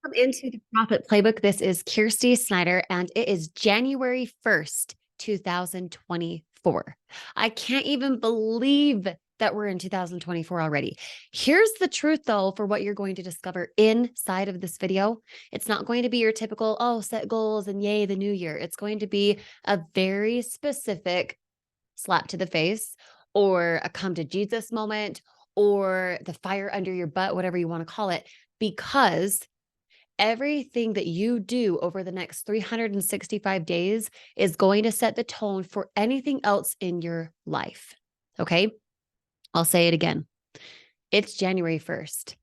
Welcome into the Profit Playbook. This is Kyrsti Snyder, and it is January 1st, 2024. I can't even believe that we're in 2024 already. Here's the truth, though, for what you're going to discover inside of this video. It's not going to be your typical, oh, set goals and yay, the new year. It's going to be a very specific slap to the face or a come to Jesus moment or the fire under your butt, whatever you want to call it, because everything that you do over the next 365 days is going to set the tone for anything else in your life. Okay. I'll say it again. It's January 1st.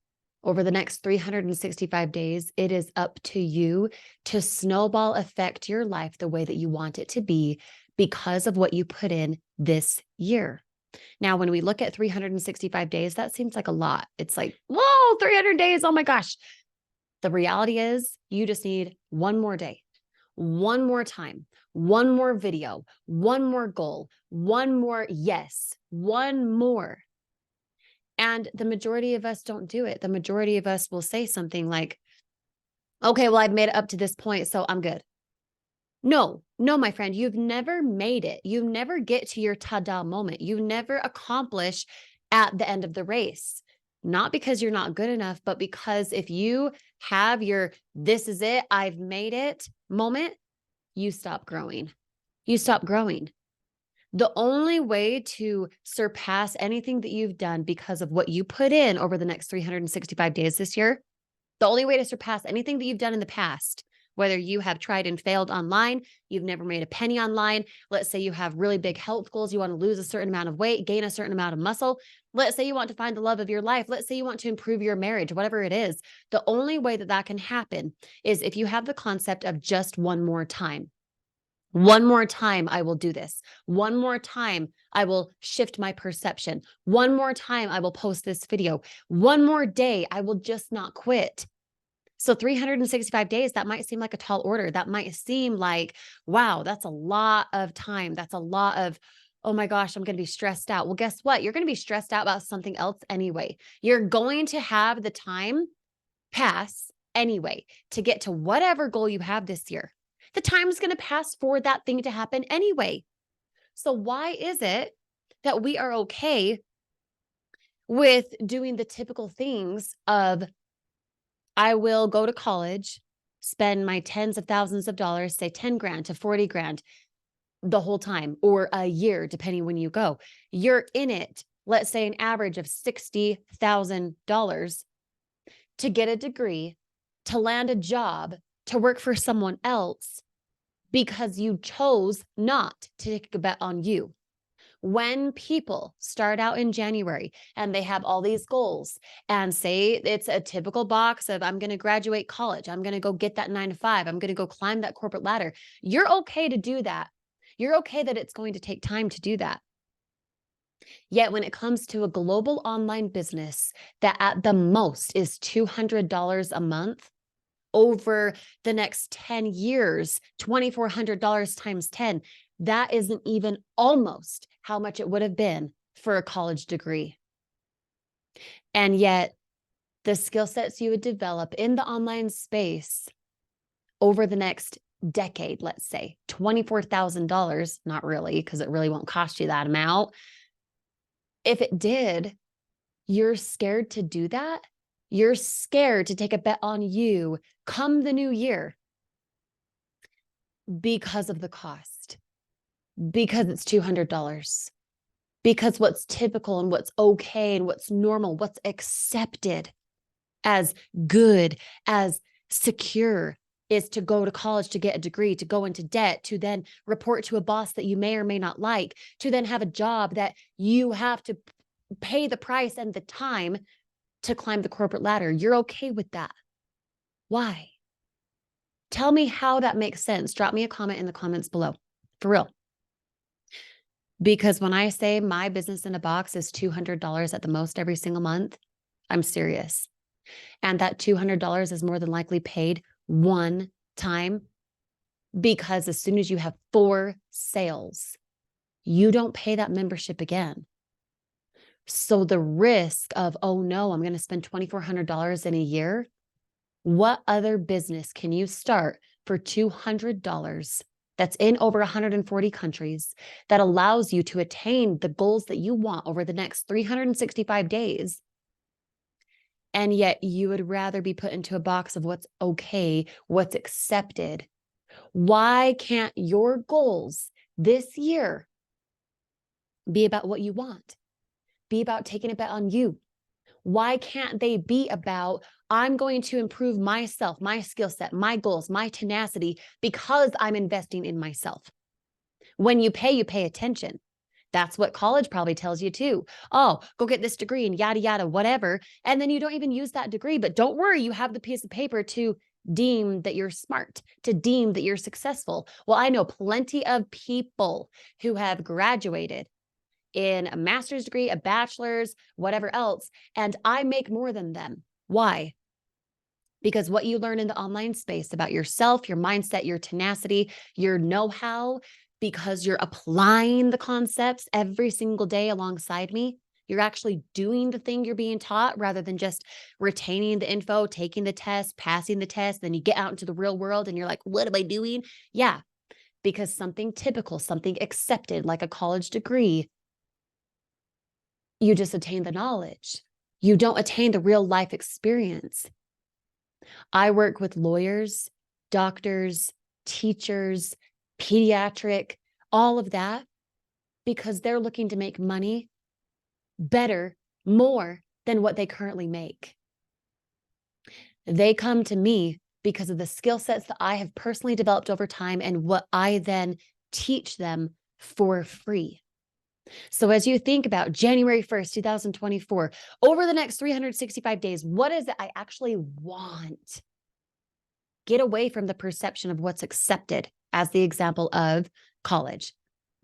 Over the next 365 days, it is up to you to snowball affect your life the way that you want it to be because of what you put in this year. Now, when we look at 365 days, that seems like a lot. It's like, whoa, 300 days. Oh my gosh. The reality is you just need one more day, one more time, one more video, one more goal, one more yes, one more. And the majority of us don't do it. The majority of us will say something like, okay, well, I've made it up to this point, so I'm good. No, my friend, you've never made it. You never get to your ta-da moment. You never accomplish at the end of the race. Not because you're not good enough, but because if you have your, this is it, I've made it moment, you stop growing. You stop growing. The only way to surpass anything that you've done because of what you put in over the next 365 days this year, the only way to surpass anything that you've done in the past, whether you have tried and failed online, you've never made a penny online. Let's say you have really big health goals. You want to lose a certain amount of weight, gain a certain amount of muscle. Let's say you want to find the love of your life. Let's say you want to improve your marriage, whatever it is. The only way that that can happen is if you have the concept of just one more time. One more time, I will do this. One more time, I will shift my perception. One more time, I will post this video. One more day, I will just not quit. So 365 days, that might seem like a tall order. That might seem like, wow, that's a lot of time. That's a lot of, oh my gosh, I'm going to be stressed out. Well, guess what? You're going to be stressed out about something else anyway. You're going to have the time pass anyway to get to whatever goal you have this year. The time is going to pass for that thing to happen anyway. So why is it that we are okay with doing the typical things of, I will go to college, spend my tens of thousands of dollars, say 10 grand to 40 grand the whole time, or a year, depending when you go. You're in it, let's say an average of $60,000 to get a degree, to land a job, to work for someone else because you chose not to take a bet on you. When people start out in January and they have all these goals and say it's a typical box of, I'm going to graduate college, I'm going to go get that 9 to 5, I'm going to go climb that corporate ladder. You're okay to do that. You're okay that it's going to take time to do that. Yet when it comes to a global online business that at the most is $200 a month, over the next 10 years, $2,400 times 10, that isn't even almost how much it would have been for a college degree. And yet the skill sets you would develop in the online space over the next decade, let's say $24,000, not really, because it really won't cost you that amount. If it did, you're scared to do that. You're scared to take a bet on you come the new year because of the cost, because it's $200, because what's typical and what's okay and what's normal, what's accepted as good, as secure is to go to college, to get a degree, to go into debt, to then report to a boss that you may or may not like, to then have a job that you have to pay the price and the time to climb the corporate ladder. You're okay with that. Why? Tell me how that makes sense. Drop me a comment in the comments below. For real. Because when I say my business in a box is $200 at the most every single month, I'm serious. And that $200 is more than likely paid one time, because as soon as you have 4 sales, you don't pay that membership again. So the risk of, oh no, I'm going to spend $2,400 in a year, What other business can you start for $200 that's in over 140 countries that allows you to attain the goals that you want over the next 365 days? And yet you would rather be put into a box of what's okay, what's accepted. Why can't your goals this year be about what you want? Be about taking a bet on you. Why can't they be about, I'm going to improve myself, my skill set, my goals, my tenacity, because I'm investing in myself? When you pay attention. That's what college probably tells you too. Oh, go get this degree and yada, yada, whatever. And then you don't even use that degree, but don't worry, you have the piece of paper to deem that you're smart, to deem that you're successful. Well, I know plenty of people who have graduated in a master's degree, a bachelor's, whatever else, and I make more than them. Why? Because what you learn in the online space about yourself, your mindset, your tenacity, your know-how, because you're applying the concepts every single day alongside me, you're actually doing the thing you're being taught rather than just retaining the info, taking the test, passing the test. Then you get out into the real world and you're like, what am I doing? Yeah, because something typical, something accepted, like a college degree, you just attain the knowledge. You don't attain the real life experience. I work with lawyers, doctors, teachers, pediatric, all of that, because they're looking to make money better, more than what they currently make. They come to me because of the skill sets that I have personally developed over time and what I then teach them for free. So as you think about January 1st, 2024, over the next 365 days, what is it I actually want? Get away from the perception of what's accepted as the example of college.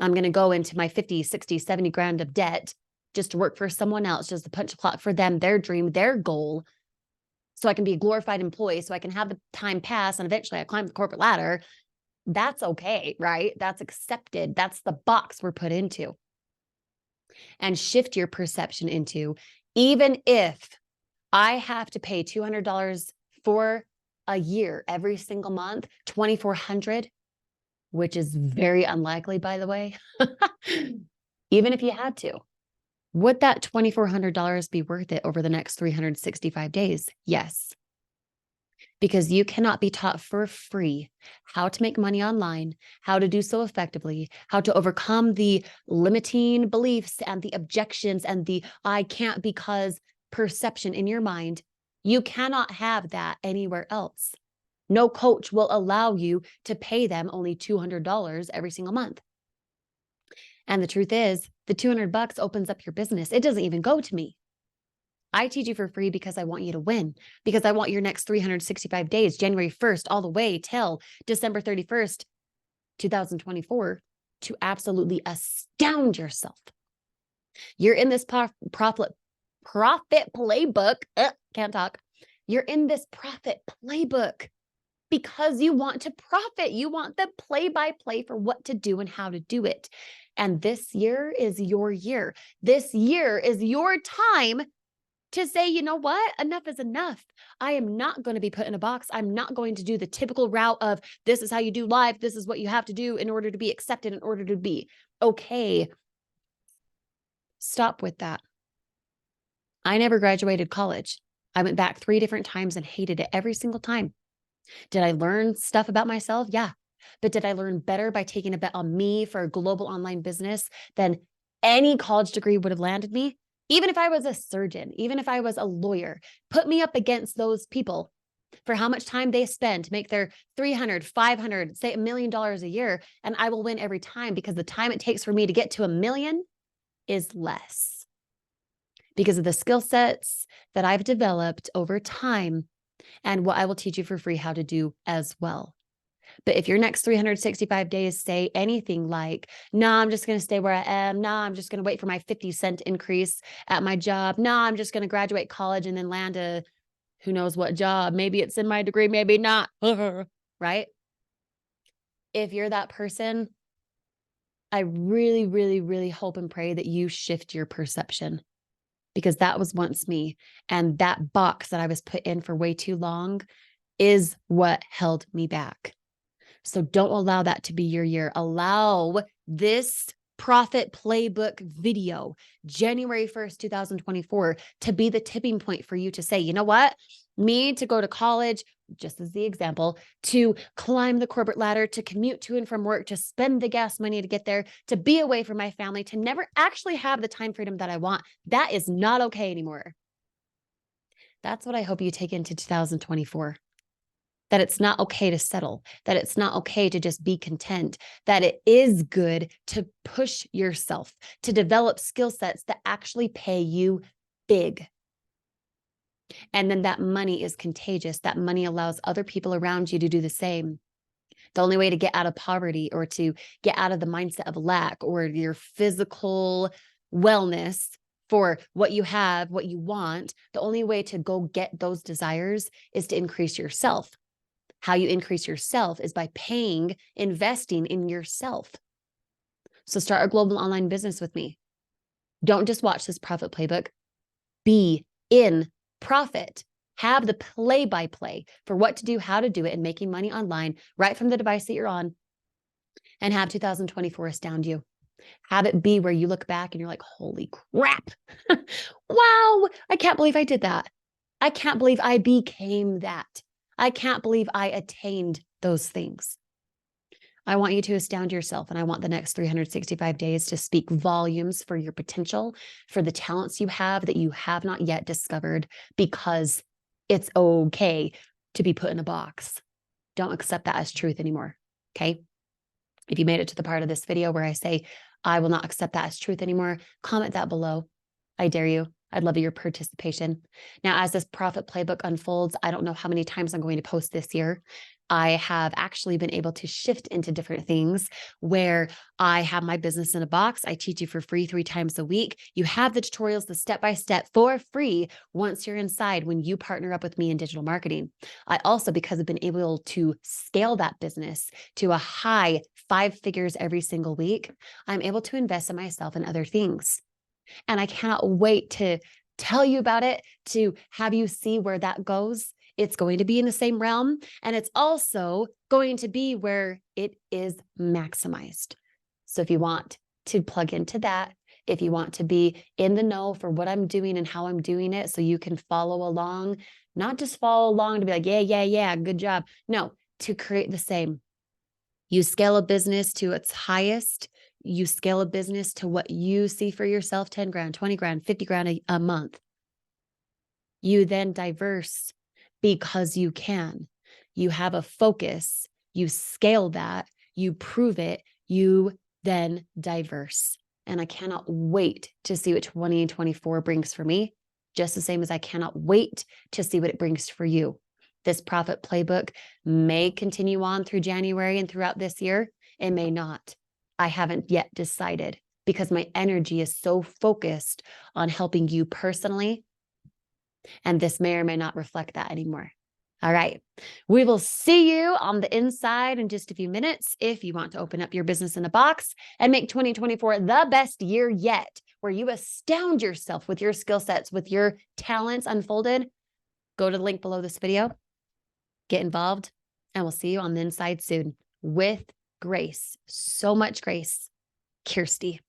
I'm going to go into my 50, 60, 70 grand of debt just to work for someone else, just to punch a clock for them, their dream, their goal, so I can be a glorified employee, so I can have the time pass and eventually I climb the corporate ladder. That's okay, right? That's accepted. That's the box we're put into. And shift your perception into, even if I have to pay $200 for a year every single month, $2,400, which is very unlikely, by the way. Even if you had to, would that $2,400 be worth it over the next 365 days? Yes. Because you cannot be taught for free how to make money online, how to do so effectively, how to overcome the limiting beliefs and the objections and the I can't because perception in your mind. You cannot have that anywhere else. No coach will allow you to pay them only $200 every single month. And the truth is, the $200 opens up your business. It doesn't even go to me. I teach you for free because I want you to win, because I want your next 365 days, January 1st, all the way till December 31st, 2024, to absolutely astound yourself. You're in this profit playbook. Can't talk. You're in this profit playbook because you want to profit. You want the play-by-play for what to do and how to do it. And this year is your year. This year is your time to say, you know what? Enough is enough. I am not going to be put in a box. I'm not going to do the typical route of this is how you do life. This is what you have to do in order to be accepted, in order to be okay. Stop with that. I never graduated college. I went back 3 different times and hated it every single time. Did I learn stuff about myself? Yeah. But did I learn better by taking a bet on me for a global online business than any college degree would have landed me? Even if I was a surgeon, even if I was a lawyer, put me up against those people for how much time they spend to make their 300, 500, say $1 million a year. And I will win every time because the time it takes for me to get to 1 million is less because of the skill sets that I've developed over time and what I will teach you for free how to do as well. But if your next 365 days say anything like, no, I'm just going to stay where I am. No, I'm just going to wait for my 50-cent increase at my job. No, I'm just going to graduate college and then land a who knows what job. Maybe it's in my degree, maybe not. Right? If you're that person, I really, really, really hope and pray that you shift your perception because that was once me. And that box that I was put in for way too long is what held me back. So don't allow that to be your year. Allow this profit playbook video, January 1st, 2024, to be the tipping point for you to say, you know what? Me to go to college, just as the example, to climb the corporate ladder, to commute to and from work, to spend the gas money to get there, to be away from my family, to never actually have the time freedom that I want. That is not okay anymore. That's what I hope you take into 2024. That it's not okay to settle, that it's not okay to just be content, that it is good to push yourself, to develop skill sets that actually pay you big. And then that money is contagious. That money allows other people around you to do the same. The only way to get out of poverty or to get out of the mindset of lack or your physical wellness for what you have, what you want, the only way to go get those desires is to increase yourself. How you increase yourself is by investing in yourself. So start a global online business with me. Don't just watch this profit playbook. Be in profit. Have the play-by-play for what to do, how to do it, and making money online right from the device that you're on. And have 2024 astound you. Have it be where you look back and you're like, holy crap. Wow, I can't believe I did that. I can't believe I became that. I can't believe I attained those things. I want you to astound yourself, and I want the next 365 days to speak volumes for your potential, for the talents you have that you have not yet discovered, because it's okay to be put in a box. Don't accept that as truth anymore, okay? If you made it to the part of this video where I say, I will not accept that as truth anymore, comment that below. I dare you. I'd love your participation. Now, as this profit playbook unfolds, I don't know how many times I'm going to post this year. I have actually been able to shift into different things where I have my business in a box. I teach you for free 3 times a week. You have the tutorials, the step-by-step for free once you're inside when you partner up with me in digital marketing. I also, because I've been able to scale that business to a high 5 figures every single week, I'm able to invest in myself and other things. And I cannot wait to tell you about it, to have you see where that goes. It's going to be in the same realm, and it's also going to be where it is maximized. So if you want to plug into that, if you want to be in the know for what I'm doing and how I'm doing it, so you can follow along, not just follow along to be like, yeah, good job. No, to create the same. You scale a business to its highest. You scale a business to what you see for yourself, 10 grand, 20 grand, 50 grand a month. You then diverse because you can. You have a focus, you scale that, you prove it, you then diverse. And I cannot wait to see what 2024 brings for me, just the same as I cannot wait to see what it brings for you. This profit playbook may continue on through January and throughout this year. It may not. I haven't yet decided because my energy is so focused on helping you personally. And this may or may not reflect that anymore. All right. We will see you on the inside in just a few minutes. If you want to open up your business in a box and make 2024 the best year yet, where you astound yourself with your skill sets, with your talents unfolded, go to the link below this video, get involved, and we'll see you on the inside soon with grace. So much grace. Kyrsti.